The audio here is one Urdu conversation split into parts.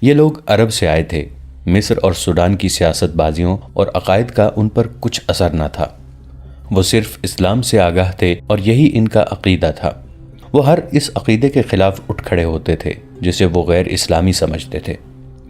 یہ لوگ عرب سے آئے تھے۔ مصر اور سوڈان کی سیاست بازیوں اور عقائد کا ان پر کچھ اثر نہ تھا۔ وہ صرف اسلام سے آگاہ تھے اور یہی ان کا عقیدہ تھا۔ وہ ہر اس عقیدے کے خلاف اٹھ کھڑے ہوتے تھے جسے وہ غیر اسلامی سمجھتے تھے۔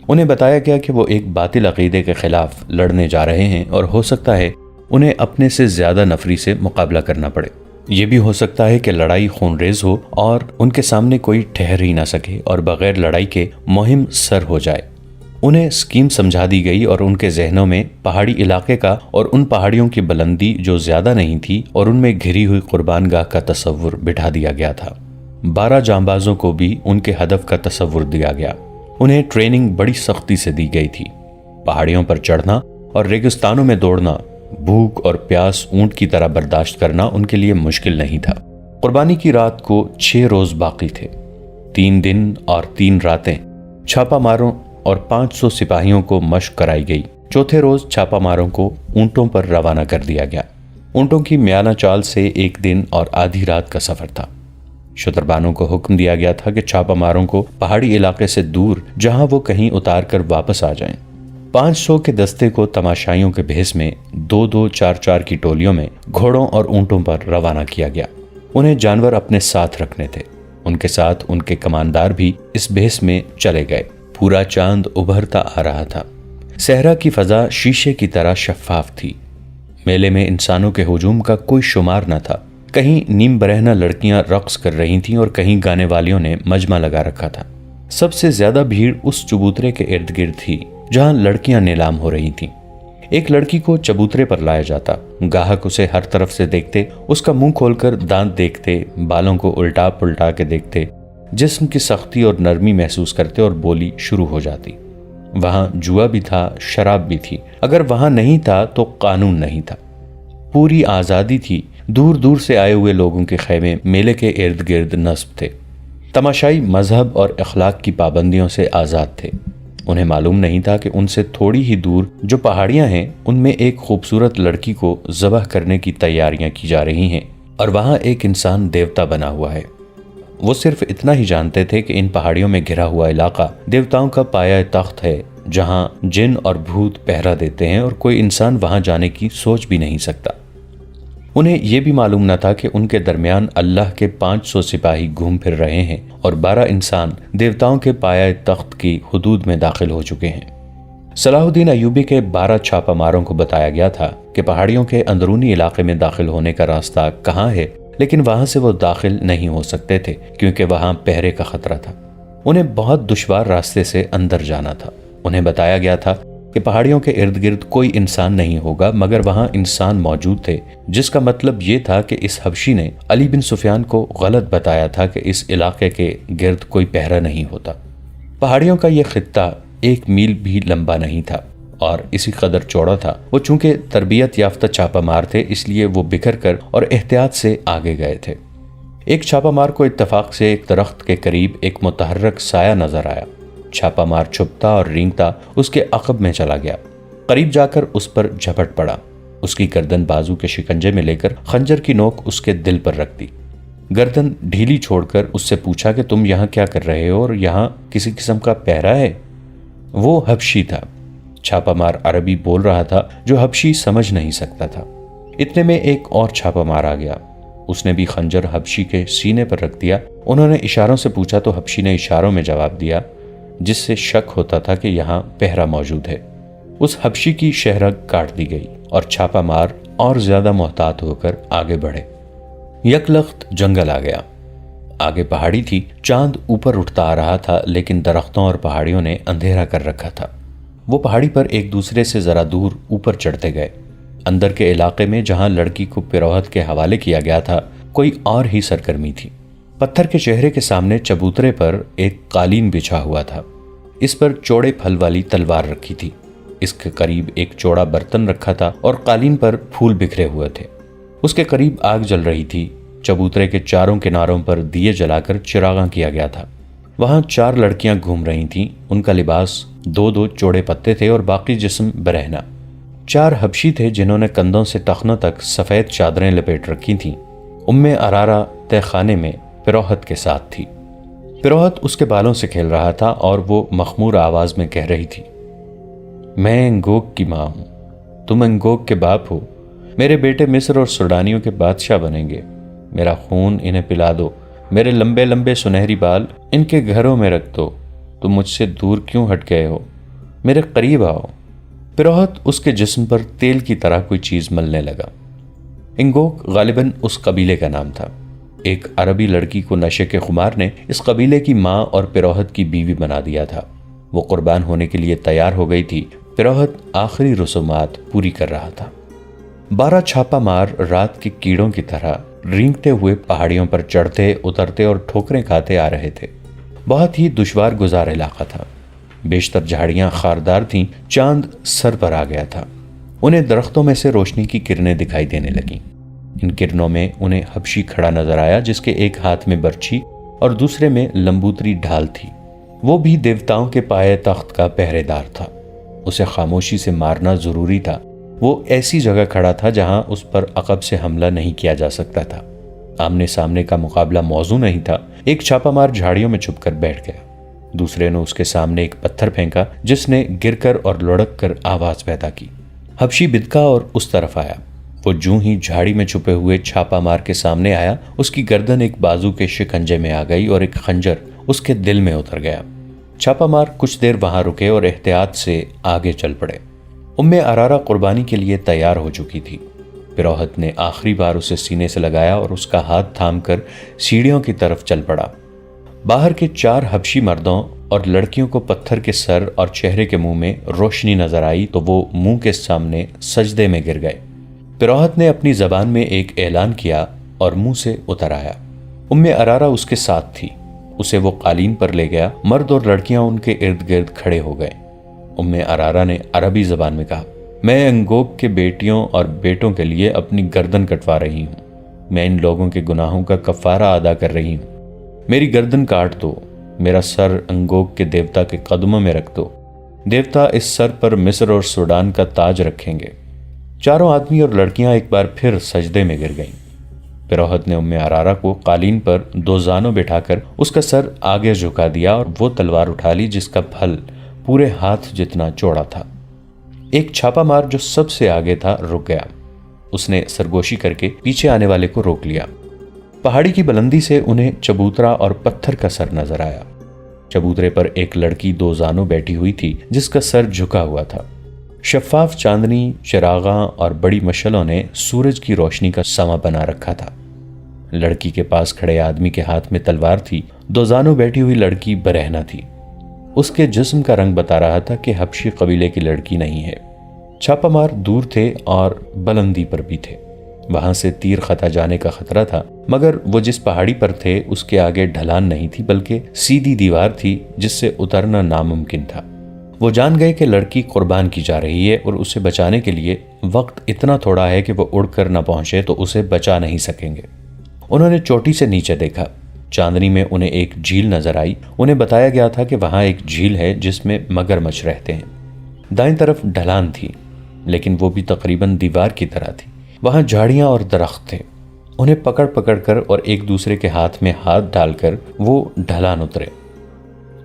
انہیں بتایا گیا کہ وہ ایک باطل عقیدے کے خلاف لڑنے جا رہے ہیں اور ہو سکتا ہے انہیں اپنے سے زیادہ نفری سے مقابلہ کرنا پڑے۔ یہ بھی ہو سکتا ہے کہ لڑائی خون ریز ہو اور ان کے سامنے کوئی ٹھہر ہی نہ سکے اور بغیر لڑائی کے مہم سر ہو جائے۔ انہیں اسکیم سمجھا دی گئی اور ان کے ذہنوں میں پہاڑی علاقے کا اور ان پہاڑیوں کی بلندی جو زیادہ نہیں تھی اور ان میں گھری ہوئی قربان گاہ کا تصور بٹھا دیا گیا تھا۔ 12 جانبازوں کو بھی ان کے ہدف کا تصور دیا گیا۔ انہیں ٹریننگ بڑی سختی سے دی گئی تھی۔ پہاڑیوں پر چڑھنا اور ریگستانوں میں دوڑنا، بھوک اور پیاس اونٹ کی طرح برداشت کرنا ان کے لیے مشکل نہیں تھا۔ قربانی کی رات کو 6 روز باقی تھے، 3 دن اور 3 راتیں چھاپا ماروں اور 500 سپاہیوں کو مشق کرائی گئی۔ چوتھے روز چھاپا ماروں کو اونٹوں پر روانہ کر دیا گیا۔ اونٹوں کی میانہ چال سے 1 دن اور آدھی رات کا سفر تھا۔ شتربانوں کو حکم دیا گیا تھا کہ چھاپا ماروں کو پہاڑی علاقے سے دور جہاں وہ کہیں اتار کر واپس آ جائیں۔ 500 کے دستے کو تماشائیوں کے بھیس میں 2-2 4-4 کی ٹولیوں میں گھوڑوں اور اونٹوں پر روانہ کیا گیا۔ انہیں جانور اپنے ساتھ رکھنے تھے۔ ان کے ساتھ ان کے کماندار بھی اس بھیس میں چلے گئے۔ پورا چاند ابھرتا آ رہا تھا۔ صحرا کی فضا شیشے کی طرح شفاف تھی۔ میلے میں انسانوں کے ہجوم کا کوئی شمار نہ تھا۔ کہیں نیم برہنہ لڑکیاں رقص کر رہی تھیں اور کہیں گانے والیوں نے مجمع لگا رکھا تھا۔ سب سے زیادہ بھیڑ اس چبوترے کے ارد گرد تھی جہاں لڑکیاں نیلام ہو رہی تھیں۔ ایک لڑکی کو چبوترے پر لایا جاتا، گاہک اسے ہر طرف سے دیکھتے، اس کا منہ کھول کر دانت دیکھتے، بالوں کو الٹا پلٹا کے دیکھتے، جسم کی سختی اور نرمی محسوس کرتے اور بولی شروع ہو جاتی۔ وہاں جوا بھی تھا، شراب بھی تھی۔ اگر وہاں نہیں تھا تو قانون نہیں تھا۔ پوری آزادی تھی۔ دور دور سے آئے ہوئے لوگوں کے خیمے میلے کے ارد گرد نصب تھے۔ تماشائی مذہب اور اخلاق کی پابندیوں سے آزاد تھے۔ انہیں معلوم نہیں تھا کہ ان سے تھوڑی ہی دور جو پہاڑیاں ہیں ان میں ایک خوبصورت لڑکی کو ذبح کرنے کی تیاریاں کی جا رہی ہیں اور وہاں ایک انسان دیوتا بنا ہوا ہے۔ وہ صرف اتنا ہی جانتے تھے کہ ان پہاڑیوں میں گھرا ہوا علاقہ دیوتاؤں کا پایا تخت ہے جہاں جن اور بھوت پہرا دیتے ہیں اور کوئی انسان وہاں جانے کی سوچ بھی نہیں سکتا۔ انہیں یہ بھی معلوم نہ تھا کہ ان کے درمیان اللہ کے 500 سپاہی گھوم پھر رہے ہیں اور 12 انسان دیوتاؤں کے پایا تخت کی حدود میں داخل ہو چکے ہیں۔ صلاح الدین ایوبی کے 12 چھاپا ماروں کو بتایا گیا تھا کہ پہاڑیوں کے اندرونی علاقے میں داخل ہونے کا راستہ کہاں ہے، لیکن وہاں سے وہ داخل نہیں ہو سکتے تھے کیونکہ وہاں پہرے کا خطرہ تھا۔ انہیں بہت دشوار راستے سے اندر جانا تھا۔ انہیں بتایا گیا تھا کہ پہاڑیوں کے ارد گرد کوئی انسان نہیں ہوگا، مگر وہاں انسان موجود تھے، جس کا مطلب یہ تھا کہ اس حبشی نے علی بن سفیان کو غلط بتایا تھا کہ اس علاقے کے گرد کوئی پہرا نہیں ہوتا۔ پہاڑیوں کا یہ خطہ 1 میل بھی لمبا نہیں تھا اور اسی قدر چوڑا تھا۔ وہ چونکہ تربیت یافتہ چھاپا مار تھے اس لیے وہ بکھر کر اور احتیاط سے آگے گئے تھے۔ ایک چھاپا مار کو اتفاق سے ایک درخت کے قریب ایک متحرک سایہ نظر آیا۔ چھاپا مار چھپتا اور رینگتا اس کے عقب میں چلا گیا، قریب جا کر اس پر جھپٹ پڑا، اس کی گردن بازو کے شکنجے میں لے کر خنجر کی نوک اس کے دل پر رکھ دی۔ گردن ڈھیلی چھوڑ کر اس سے پوچھا کہ تم یہاں کیا کر رہے ہو اور یہاں کسی قسم کا پہرا ہے؟ وہ حبشی تھا۔ چھاپا مار عربی بول رہا تھا جو حبشی سمجھ نہیں سکتا تھا۔ اتنے میں ایک اور چھاپا مار آ گیا۔ اس نے بھی خنجر حبشی کے سینے پر رکھ دیا۔ انہوں نے اشاروں سے پوچھا تو حبشی نے اشاروں میں جواب دیا، جس سے شک ہوتا تھا کہ یہاں پہرا موجود ہے۔ اس حبشی کی شہرگ کاٹ دی گئی اور چھاپا مار اور زیادہ محتاط ہو کر آگے بڑھے۔ یک لخت جنگل آ گیا۔ آگے پہاڑی تھی، چاند اوپر اٹھتا آ رہا تھا، لیکن درختوں اور پہاڑیوں نے اندھیرا کر رکھا تھا۔ وہ پہاڑی پر ایک دوسرے سے ذرا دور اوپر چڑھتے گئے۔ اندر کے علاقے میں جہاں لڑکی کو پیروہت کے حوالے کیا گیا تھا کوئی اور ہی سرگرمی تھی۔ پتھر کے چہرے کے سامنے چبوترے پر ایک قالین بچھا ہوا تھا۔ اس پر چوڑے پھل والی تلوار رکھی تھی۔ اس کے قریب ایک چوڑا برتن رکھا تھا اور قالین پر پھول بکھرے ہوئے تھے۔ اس کے قریب آگ جل رہی تھی۔ چبوترے کے چاروں کناروں پر دیے جلا کر چراغاں کیا گیا تھا۔ وہاں 4 لڑکیاں گھوم رہی تھیں۔ ان کا لباس 2 چوڑے پتے تھے اور باقی جسم برہنہ۔ 4 حبشی تھے جنہوں نے کندھوں سے ٹخنوں تک سفید چادریں لپیٹ رکھی تھیں۔ ام ارارہ تہ خانے میں پیروہت کے ساتھ تھی۔ پیروہت اس کے بالوں سے کھیل رہا تھا اور وہ مخمور آواز میں کہہ رہی تھی، میں انگوک کی ماں ہوں، تم انگوک کے باپ ہو، میرے بیٹے مصر اور سوڈانیوں کے بادشاہ بنیں گے، میرا خون انہیں پلا دو، میرے لمبے لمبے سنہری بال ان کے گھروں میں رکھ دو، تم مجھ سے دور کیوں ہٹ گئے ہو، میرے قریب آؤ۔ پیروہت اس کے جسم پر تیل کی طرح کوئی چیز ملنے لگا۔ انگوک غالباً اس قبیلے کا نام تھا۔ ایک عربی لڑکی کو نشے کے خمار نے اس قبیلے کی ماں اور پیروہت کی بیوی بنا دیا تھا۔ وہ قربان ہونے کے لیے تیار ہو گئی تھی۔ پیروہت آخری رسومات پوری کر رہا تھا۔ 12 چھاپا مار رات کے کیڑوں کی طرح رینگتے ہوئے پہاڑیوں پر چڑھتے اترتے اور ٹھوکریں کھاتے آ رہے تھے۔ بہت ہی دشوار گزار علاقہ تھا۔ بیشتر جھاڑیاں خاردار تھیں، چاند سر پر آ گیا تھا۔ انہیں درختوں میں سے روشنی کی کرنیں دکھائی دینے لگیں۔ ان کرنوں میں انہیں حبشی کھڑا نظر آیا جس کے ایک ہاتھ میں برچھی اور دوسرے میں لمبوتری ڈھال تھی۔ وہ بھی دیوتاؤں کے پائے تخت کا پہرے دار تھا۔ اسے خاموشی سے مارنا ضروری تھا۔ وہ ایسی جگہ کھڑا تھا جہاں اس پر عقب سے حملہ نہیں کیا جا سکتا تھا۔ آمنے سامنے کا مقابلہ موزوں نہیں تھا۔ ایک چھاپا مار جھاڑیوں میں چھپ کر بیٹھ گیا۔ دوسرے نے اس کے سامنے ایک پتھر پھینکا جس نے گر کر اور لڑک کر آواز پیدا کی۔ حبشی بدکا اور اس طرف آیا۔ وہ جوں ہی جھاڑی میں چھپے ہوئے چھاپا مار کے سامنے آیا، اس کی گردن ایک بازو کے شکنجے میں آ گئی اور ایک خنجر اس کے دل میں اتر گیا۔ چھاپا مار کچھ دیر وہاں رکے اور احتیاط سے آگے چل پڑے۔ ارارا قربانی کے لیے تیار ہو چکی تھی۔ پیروہت نے آخری بار اسے سینے سے لگایا اور اس کا ہاتھ تھام کر سیڑھیوں کی طرف چل پڑا۔ باہر کے 4 حبشی مردوں اور لڑکیوں کو پتھر کے سر اور چہرے کے منہ میں روشنی نظر آئی تو وہ منہ کے سامنے سجدے میں گر گئے۔ پیروہت نے اپنی زبان میں ایک اعلان کیا اور منہ سے اتر آیا۔ ارارا اس کے ساتھ تھی۔ اسے وہ قالین پر لے گیا۔ مرد اور لڑکیاں ان کے ارد گرد کھڑے ہو گئے۔ ارارا نے عربی زبان میں کہا، میں انگوک کے بیٹیوں اور بیٹوں کے لیے اپنی گردن کٹوا رہی ہوں۔ میں ان لوگوں کے گناہوں کا کفارہ ادا کر رہی ہوں۔ میری گردن کاٹ دو، میرا سر انگوک کے دیوتا کے قدموں میں رکھ دو۔ دیوتا اس سر پر مصر اور سوڈان کا تاج رکھیں گے۔ 4 آدمی اور لڑکیاں ایک بار پھر سجدے میں گر گئیں۔ پیروہت نے ارارا کو قالین پر 2 زانوں بٹھا کر اس کا سر آگے جھکا دیا اور وہ تلوار اٹھا لی جس کا پھل پورے ہاتھ جتنا چوڑا تھا۔ ایک چھاپا مار جو سب سے آگے تھا رک گیا۔ اس نے سرگوشی کر کے پیچھے آنے والے کو روک لیا۔ پہاڑی کی بلندی سے انہیں چبوترا اور پتھر کا سر نظر آیا۔ چبوترے پر ایک لڑکی 2 زانوں بیٹھی ہوئی تھی جس کا سر جھکا ہوا تھا۔ شفاف چاندنی، چراغاں اور بڑی مشلوں نے سورج کی روشنی کا سما بنا رکھا تھا۔ لڑکی کے پاس کھڑے آدمی کے ہاتھ میں تلوار تھی۔ 2 زانوں بیٹھی ہوئی لڑکی برہنہ تھی۔ اس کے جسم کا رنگ بتا رہا تھا کہ حبشی قبیلے کی لڑکی نہیں ہے۔ چھاپا مار دور تھے اور بلندی پر بھی تھے۔ وہاں سے تیر خطا جانے کا خطرہ تھا، مگر وہ جس پہاڑی پر تھے اس کے آگے ڈھلان نہیں تھی بلکہ سیدھی دیوار تھی جس سے اترنا ناممکن تھا۔ وہ جان گئے کہ لڑکی قربان کی جا رہی ہے اور اسے بچانے کے لیے وقت اتنا تھوڑا ہے کہ وہ اڑ کر نہ پہنچے تو اسے بچا نہیں سکیں گے۔ انہوں نے چوٹی سے نیچے دیکھا۔ چاندنی میں انہیں ایک جھیل نظر آئی۔ انہیں بتایا گیا تھا کہ وہاں ایک جھیل ہے جس میں مگرمچھ رہتے ہیں۔ دائیں طرف ڈھلان تھی، لیکن وہ بھی تقریباً دیوار کی طرح تھی۔ وہاں جھاڑیاں اور درخت تھے۔ انہیں پکڑ پکڑ کر اور ایک دوسرے کے ہاتھ میں ہاتھ ڈال کر وہ ڈھلان اترے۔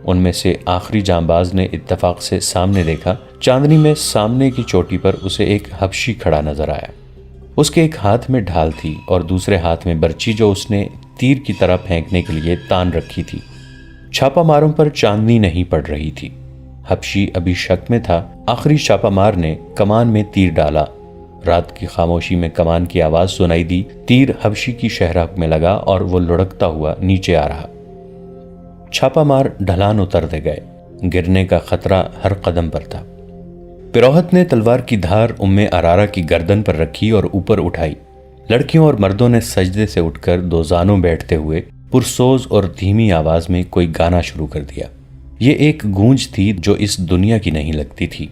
ان میں سے آخری جانباز نے اتفاق سے سامنے دیکھا۔ چاندنی میں سامنے کی چوٹی پر اسے ایک حبشی کھڑا نظر آیا۔ اس کے ایک ہاتھ میں ڈھال تھی اور دوسرے ہاتھ میں برچی جو اس نے تیر کی طرح پھینکنے کے لیے تان رکھی تھی۔ چھاپا ماروں پر چاندنی نہیں پڑ رہی تھی۔ حبشی ابھی شک میں تھا۔ آخری چھاپا مار نے کمان میں تیر ڈالا۔ رات کی خاموشی میں کمان کی آواز سنائی دی۔ تیر حبشی کی شہرک میں لگا اور وہ لڑکتا ہوا نیچے آ رہا۔ چھاپا مار ڈھلان اترتے گئے۔ گرنے کا خطرہ ہر قدم پر تھا۔ پیروہت نے تلوار کی دھار ارارا کی گردن پر رکھی اور اوپر اٹھائی۔ لڑکیوں اور مردوں نے سجدے سے اٹھ کر 2 زانوں بیٹھتے ہوئے پرسوز اور دھیمی آواز میں کوئی گانا شروع کر دیا۔ یہ ایک گونج تھی جو اس دنیا کی نہیں لگتی تھی۔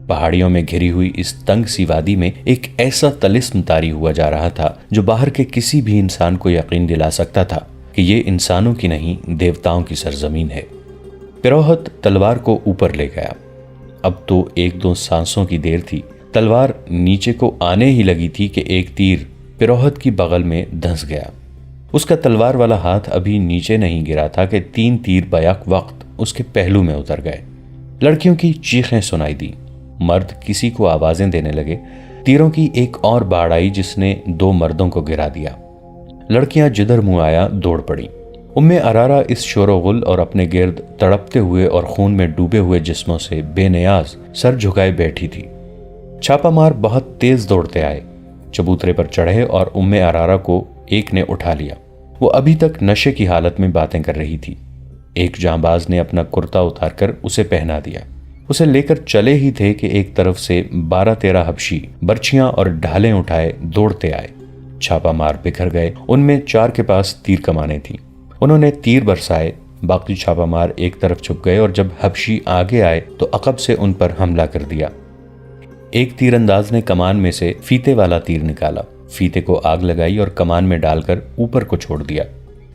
پہاڑیوں میں گھری ہوئی اس تنگ سی وادی میں ایک ایسا طلسم طاری ہوا جا رہا تھا جو باہر کے کسی بھی انسان کو یقین دلا سکتا تھا کہ یہ انسانوں کی نہیں دیوتاؤں کی سرزمین ہے۔ پیروہت تلوار کو اوپر لے گیا۔ اب تو 1-2 سانسوں کی دیر تھی۔ تلوار نیچے کو آنے ہی لگی تھی کہ ایک تیر پیروہت کی بغل میں دھنس گیا۔ اس کا تلوار والا ہاتھ ابھی نیچے نہیں گرا تھا کہ 3 تیر بیک وقت اس کے پہلو میں اتر گئے۔ لڑکیوں کی چیخیں سنائی دی، مرد کسی کو آوازیں دینے لگے۔ تیروں کی ایک اور باڑ آئی جس نے 2 مردوں کو گرا دیا۔ لڑکیاں جدھر منہ آیا دوڑ پڑیں۔ ارارا اس شور و غل اور اپنے گرد تڑپتے ہوئے اور خون میں ڈوبے ہوئے جسموں سے بے نیاز سر جھکائے بیٹھی تھی۔ چھاپا مار بہت تیز دوڑتے آئے، چبوترے پر چڑھے اور ارارا کو ایک نے اٹھا لیا۔ وہ ابھی تک نشے کی حالت میں باتیں کر رہی تھی۔ ایک جانباز نے اپنا کرتا اتار کر اسے پہنا دیا۔ اسے لے کر چلے ہی تھے کہ ایک طرف سے 12-13 حبشی برچیاں اور ڈھالیں اٹھائے دوڑتے آئے۔ چھاپا مار بکھر گئے۔ ان میں 4 کے پاس تیر کمانیں تھیں۔ انہوں نے تیر برسائے، باقی چھاپا مار ایک طرف چھپ گئے اور جب حبشی آگے آئے تو عقب سے ان پر حملہ کر دیا۔ ایک تیر انداز نے کمان میں سے فیتے والا تیر نکالا، فیتے کو آگ لگائی اور کمان میں ڈال کر اوپر کو چھوڑ دیا۔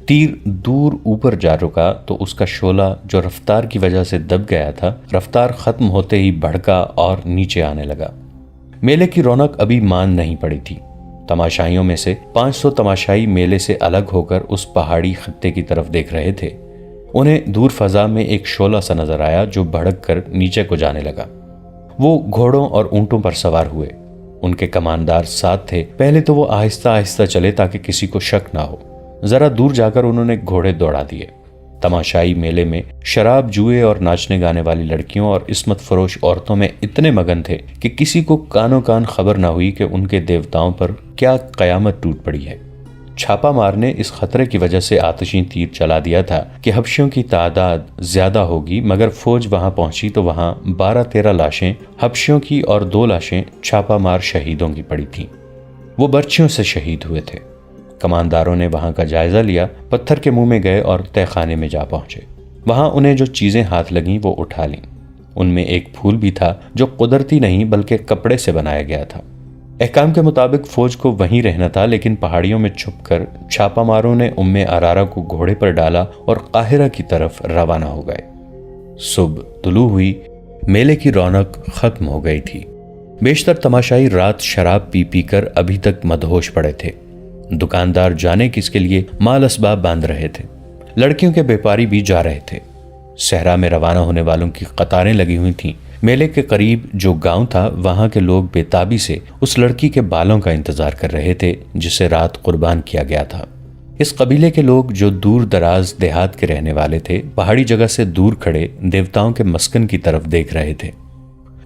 تیر دور اوپر جا رکا تو اس کا شعلہ جو رفتار کی وجہ سے دب گیا تھا، رفتار ختم ہوتے ہی بھڑکا اور نیچے آنے لگا۔ میلے کی رونق ابھی مان نہیں پڑی تھی۔ تماشائیوں میں سے 500 تماشائی میلے سے الگ ہو کر اس پہاڑی خطے کی طرف دیکھ رہے تھے۔ انہیں دور فضا میں ایک شعلہ سا نظر آیا جو بھڑک کر نیچے کو جانے لگا۔ وہ گھوڑوں اور اونٹوں پر سوار ہوئے۔ ان کے کماندار ساتھ تھے۔ پہلے تو وہ آہستہ آہستہ چلے تاکہ کسی کو شک نہ ہو۔ ذرا دور جا کر انہوں نے گھوڑے دوڑا دیے۔ تماشائی میلے میں شراب، جوئے اور ناچنے گانے والی لڑکیوں اور عصمت فروش عورتوں میں اتنے مگن تھے کہ کسی کو کانوں کان خبر نہ ہوئی کہ ان کے دیوتاؤں پر کیا قیامت ٹوٹ پڑی ہے۔ چھاپا مار نے اس خطرے کی وجہ سے آتشیں تیر چلا دیا تھا کہ حبشیوں کی تعداد زیادہ ہوگی، مگر فوج وہاں پہنچی تو وہاں 12-13 لاشیں حبشیوں کی اور 2 لاشیں چھاپا مار شہیدوں کی پڑی تھیں۔ وہ برچھیوں سے شہید ہوئے تھے۔ کمانداروں نے وہاں کا جائزہ لیا، پتھر کے منہ میں گئے اور تہ خانے میں جا پہنچے۔ وہاں انہیں جو چیزیں ہاتھ لگیں وہ اٹھا لیں۔ ان میں ایک پھول بھی تھا جو قدرتی نہیں بلکہ کپڑے سے بنایا گیا تھا۔ احکام کے مطابق فوج کو وہیں رہنا تھا، لیکن پہاڑیوں میں چھپ کر چھاپا ماروں نے ارارا کو گھوڑے پر ڈالا اور قاہرہ کی طرف روانہ ہو گئے۔ صبح طلوع ہوئی، میلے کی رونق ختم ہو گئی تھی۔ بیشتر تماشائی رات شراب پی پی کر ابھی تک مدہوش پڑے تھے۔ دکاندار جانے کس کے لیے مال اسباب باندھ رہے تھے۔ لڑکیوں کے بیپاری بھی جا رہے تھے۔ صحرا میں روانہ ہونے والوں کی قطاریں لگی ہوئی تھیں۔ میلے کے قریب جو گاؤں تھا وہاں کے لوگ بے تابی سے اس لڑکی کے بالوں کا انتظار کر رہے تھے جسے رات قربان کیا گیا تھا۔ اس قبیلے کے لوگ جو دور دراز دیہات کے رہنے والے تھے، پہاڑی جگہ سے دور کھڑے دیوتاؤں کے مسکن کی طرف دیکھ رہے تھے۔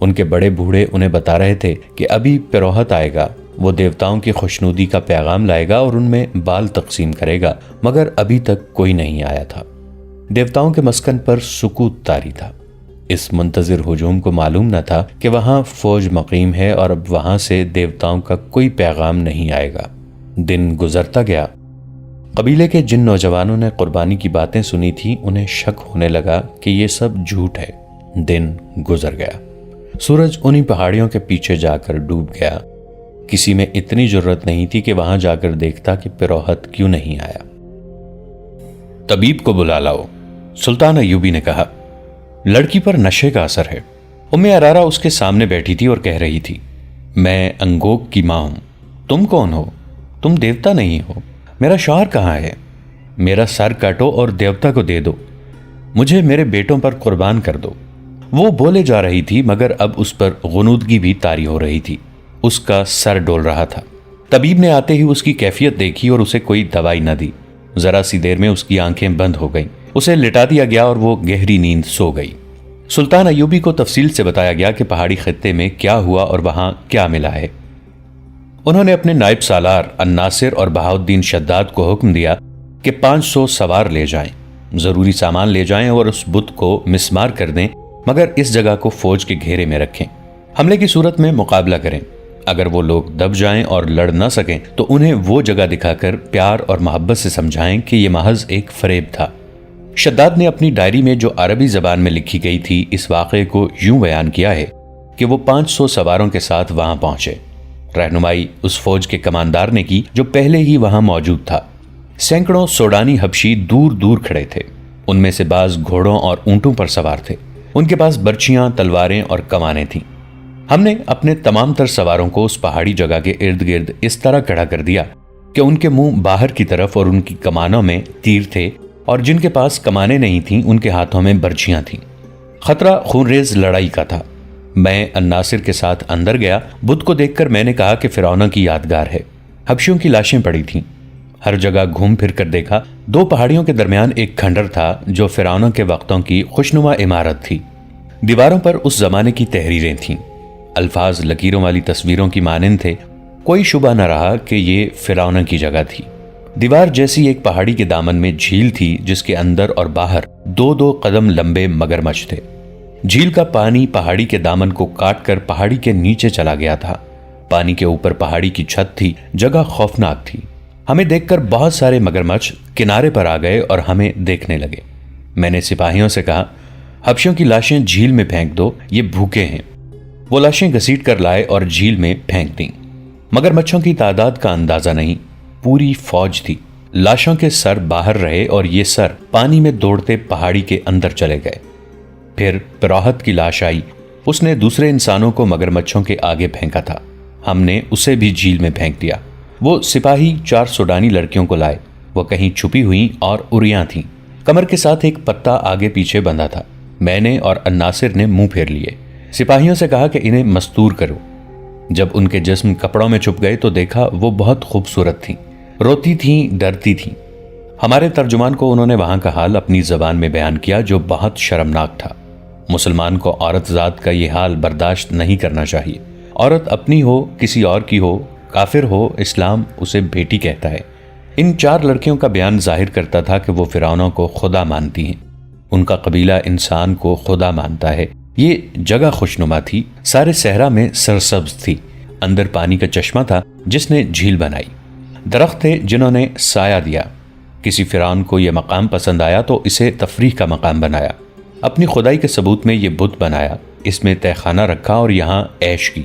ان کے بڑے بوڑھے انہیں بتا رہے تھے کہ ابھی پیروہت آئے گا، وہ دیوتاؤں کی خوشنودی کا پیغام لائے گا اور ان میں بال تقسیم کرے گا، مگر ابھی تک کوئی نہیں آیا تھا۔ دیوتاؤں کے مسکن پر سکوت طاری تھا۔ اس منتظر ہجوم کو معلوم نہ تھا کہ وہاں فوج مقیم ہے اور اب وہاں سے دیوتاؤں کا کوئی پیغام نہیں آئے گا۔ دن گزرتا گیا۔ قبیلے کے جن نوجوانوں نے قربانی کی باتیں سنی تھی انہیں شک ہونے لگا کہ یہ سب جھوٹ ہے۔ دن گزر گیا۔ سورج انہی پہاڑیوں کے پیچھے جا کر ڈوب گیا۔ کسی میں اتنی جرت نہیں تھی کہ وہاں جا کر دیکھتا کہ پیروہت کیوں نہیں آیا۔ طبیب کو بلا لاؤ، سلطان ایوبی نے کہا۔ لڑکی پر نشے کا اثر ہے۔ ارارا اس کے سامنے بیٹھی تھی اور کہہ رہی تھی، میں انگوک کی ماں ہوں۔ تم کون ہو؟ تم دیوتا نہیں ہو۔ میرا شوہر کہاں ہے؟ میرا سر کاٹو اور دیوتا کو دے دو، مجھے میرے بیٹوں پر قربان کر دو۔ وہ بولے جا رہی تھی مگر اب اس پر غنودگی بھی طاری ہو رہی تھی۔ اس کا سر ڈول رہا تھا۔ طبیب نے آتے ہی اس کی کیفیت دیکھی اور اسے کوئی دوائی نہ دی۔ ذرا سی دیر میں اس کی آنکھیں بند ہو گئیں۔ اسے لٹا دیا گیا اور وہ گہری نیند سو گئی۔ سلطان ایوبی کو تفصیل سے بتایا گیا کہ پہاڑی خطے میں کیا ہوا اور وہاں کیا ملا ہے۔ انہوں نے اپنے نائب سالار الناصر اور بہاؤالدین شداد کو حکم دیا کہ 500 سوار لے جائیں، ضروری سامان لے جائیں اور اس بت کو مسمار کر دیں، مگر اس جگہ کو فوج کے گھیرے میں رکھیں۔ حملے کی صورت میں مقابلہ کریں۔ اگر وہ لوگ دب جائیں اور لڑ نہ سکیں تو انہیں وہ جگہ دکھا کر پیار اور محبت سے سمجھائیں کہ یہ محض ایک فریب تھا۔ شداد نے اپنی ڈائری میں جو عربی زبان میں لکھی گئی تھی اس واقعے کو یوں بیان کیا ہے کہ وہ 500 سواروں کے ساتھ وہاں پہنچے۔ رہنمائی اس فوج کے کماندار نے کی جو پہلے ہی وہاں موجود تھا۔ سینکڑوں سوڈانی حبشی دور دور کھڑے تھے۔ ان میں سے بعض گھوڑوں اور اونٹوں پر سوار تھے۔ ان کے پاس برچیاں، تلواریں اور کمانیں تھیں۔ ہم نے اپنے تمام تر سواروں کو اس پہاڑی جگہ کے ارد گرد اس طرح کھڑا کر دیا کہ ان کے منہ باہر کی طرف اور ان کی کمانوں میں تیر تھے، اور جن کے پاس کمانیں نہیں تھیں ان کے ہاتھوں میں برچیاں تھیں۔ خطرہ خونریز لڑائی کا تھا۔ میں الناصر کے ساتھ اندر گیا۔ بت کو دیکھ کر میں نے کہا کہ فرعونہ کی یادگار ہے۔ حبشیوں کی لاشیں پڑی تھیں۔ ہر جگہ گھوم پھر کر دیکھا۔ 2 پہاڑیوں کے درمیان ایک کھنڈر تھا جو فرعونہ کے وقتوں کی خوشنما عمارت تھی۔ دیواروں پر اس زمانے کی تحریریں تھیں۔ الفاظ لکیروں والی تصویروں کی مانند تھے۔ کوئی شبہ نہ رہا کہ یہ فرعونہ کی جگہ تھی۔ دیوار جیسی ایک پہاڑی کے دامن میں جھیل تھی جس کے اندر اور باہر 2 قدم لمبے مگرمچھ تھے۔ جھیل کا پانی پہاڑی کے دامن کو کاٹ کر پہاڑی کے نیچے چلا گیا تھا۔ پانی کے اوپر پہاڑی کی چھت تھی۔ جگہ خوفناک تھی۔ ہمیں دیکھ کر بہت سارے مگرمچھ کنارے پر آ گئے اور ہمیں دیکھنے لگے۔ میں نے سپاہیوں سے کہا، حبشیوں کی لاشیں جھیل میں پھینک دو، یہ بھوکے ہیں۔ وہ لاشیں گھسیٹ کر لائے اور جھیل میں پھینک دیں۔ مگرمچھوں کی تعداد کا اندازہ نہیں، پوری فوج تھی۔ لاشوں کے سر باہر رہے اور یہ سر پانی میں دوڑتے پہاڑی کے اندر چلے گئے۔ پھر پراہت کی لاش آئی۔ اس نے دوسرے انسانوں کو مگرمچھوں کے آگے پھینکا تھا۔ ہم نے اسے بھی جھیل میں پھینک دیا۔ وہ سپاہی 4 سوڈانی لڑکیوں کو لائے۔ وہ کہیں چھپی ہوئی اور اریاں تھیں۔ کمر کے ساتھ ایک پتا آگے پیچھے بندھا تھا۔ میں نے اور الناصر نے منہ پھیر لیے۔ سپاہیوں سے کہا کہ انہیں مستور کرو۔ جب ان کے جسم کپڑوں میں چھپ گئے تو دیکھا وہ بہت خوبصورت تھیں، روتی تھیں، ڈرتی تھیں۔ ہمارے ترجمان کو انہوں نے وہاں کا حال اپنی زبان میں بیان کیا جو بہت شرمناک تھا۔ مسلمان کو عورت ذات کا یہ حال برداشت نہیں کرنا چاہیے۔ عورت اپنی ہو، کسی اور کی ہو، کافر ہو، اسلام اسے بیٹی کہتا ہے۔ ان 4 لڑکیوں کا بیان ظاہر کرتا تھا کہ وہ فرعونوں کو خدا مانتی ہیں۔ ان کا قبیلہ انسان کو خدا مانتا ہے۔ یہ جگہ خوشنما تھی، سارے صحرا میں سرسبز تھی۔ اندر پانی کا چشمہ تھا جس نے جھیل بنائی۔ درخت تھے جنہوں نے سایہ دیا۔ کسی فرعون کو یہ مقام پسند آیا تو اسے تفریح کا مقام بنایا۔ اپنی خدائی کے ثبوت میں یہ بت بنایا، اس میں تہہ خانہ رکھا اور یہاں عیش کی۔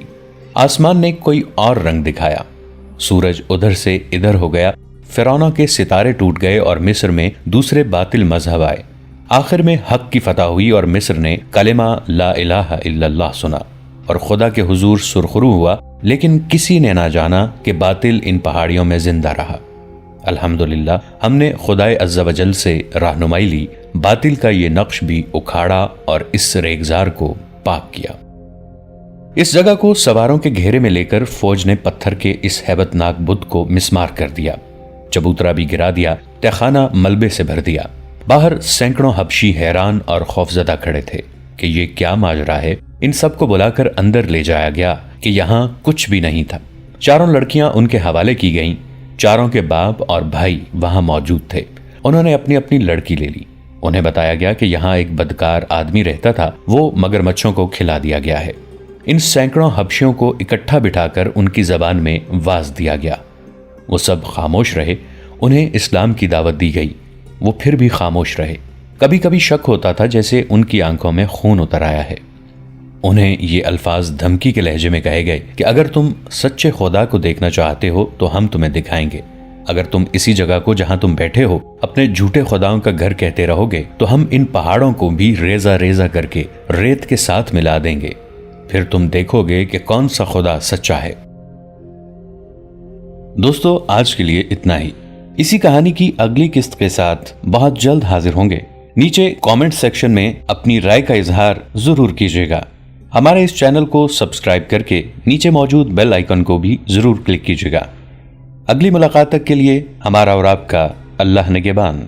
آسمان نے کوئی اور رنگ دکھایا۔ سورج ادھر سے ادھر ہو گیا۔ فرعونوں کے ستارے ٹوٹ گئے اور مصر میں دوسرے باطل مذہب آئے۔ آخر میں حق کی فتح ہوئی اور مصر نے کلمہ لا الہ الا اللہ سنا اور خدا کے حضور سرخرو ہوا، لیکن کسی نے نہ جانا کہ باطل ان پہاڑیوں میں زندہ رہا۔ الحمدللہ ہم نے خدائے عز و جل سے رہنمائی لی، باطل کا یہ نقش بھی اکھاڑا اور اس ریگزار کو پاک کیا۔ اس جگہ کو سواروں کے گھیرے میں لے کر فوج نے پتھر کے اس ہیبت ناک بت کو مسمار کر دیا، چبوترا بھی گرا دیا، تہخانہ ملبے سے بھر دیا۔ باہر سینکڑوں حبشی حیران اور خوفزدہ کھڑے تھے کہ یہ کیا ماجرا ہے۔ ان سب کو بلا کر اندر لے جایا گیا کہ یہاں کچھ بھی نہیں تھا۔ 4 لڑکیاں ان کے حوالے کی گئیں۔ 4 کے باپ اور بھائی وہاں موجود تھے۔ انہوں نے اپنی اپنی لڑکی لے لی۔ انہیں بتایا گیا کہ یہاں ایک بدکار آدمی رہتا تھا، وہ مگرمچھوں کو کھلا دیا گیا ہے۔ ان سینکڑوں حبشیوں کو اکٹھا بٹھا کر ان کی زبان میں واز دیا گیا۔ وہ سب خاموش رہے۔ انہیں اسلام کی دعوت دی گئی، وہ پھر بھی خاموش رہے۔ کبھی کبھی شک ہوتا تھا جیسے ان کی آنکھوں میں خون اتر آیا ہے۔ انہیں یہ الفاظ دھمکی کے لہجے میں کہے گئے کہ اگر تم سچے خدا کو دیکھنا چاہتے ہو تو ہم تمہیں دکھائیں گے۔ اگر تم اسی جگہ کو جہاں تم بیٹھے ہو اپنے جھوٹے خداؤں کا گھر کہتے رہو گے تو ہم ان پہاڑوں کو بھی ریزہ ریزہ کر کے ریت کے ساتھ ملا دیں گے، پھر تم دیکھو گے کہ کون سا خدا سچا ہے۔ دوستو، آج کے لیے اتنا ہی۔ اسی کہانی کی اگلی قسط کے ساتھ بہت جلد حاضر ہوں گے۔ نیچے کامنٹ سیکشن میں اپنی رائے کا اظہار ضرور کیجیے گا۔ ہمارے اس چینل کو سبسکرائب کر کے نیچے موجود بیل آئیکن کو بھی ضرور کلک کیجیے گا۔ اگلی ملاقات تک کے لیے ہمارا اور آپ کا اللہ نگہبان۔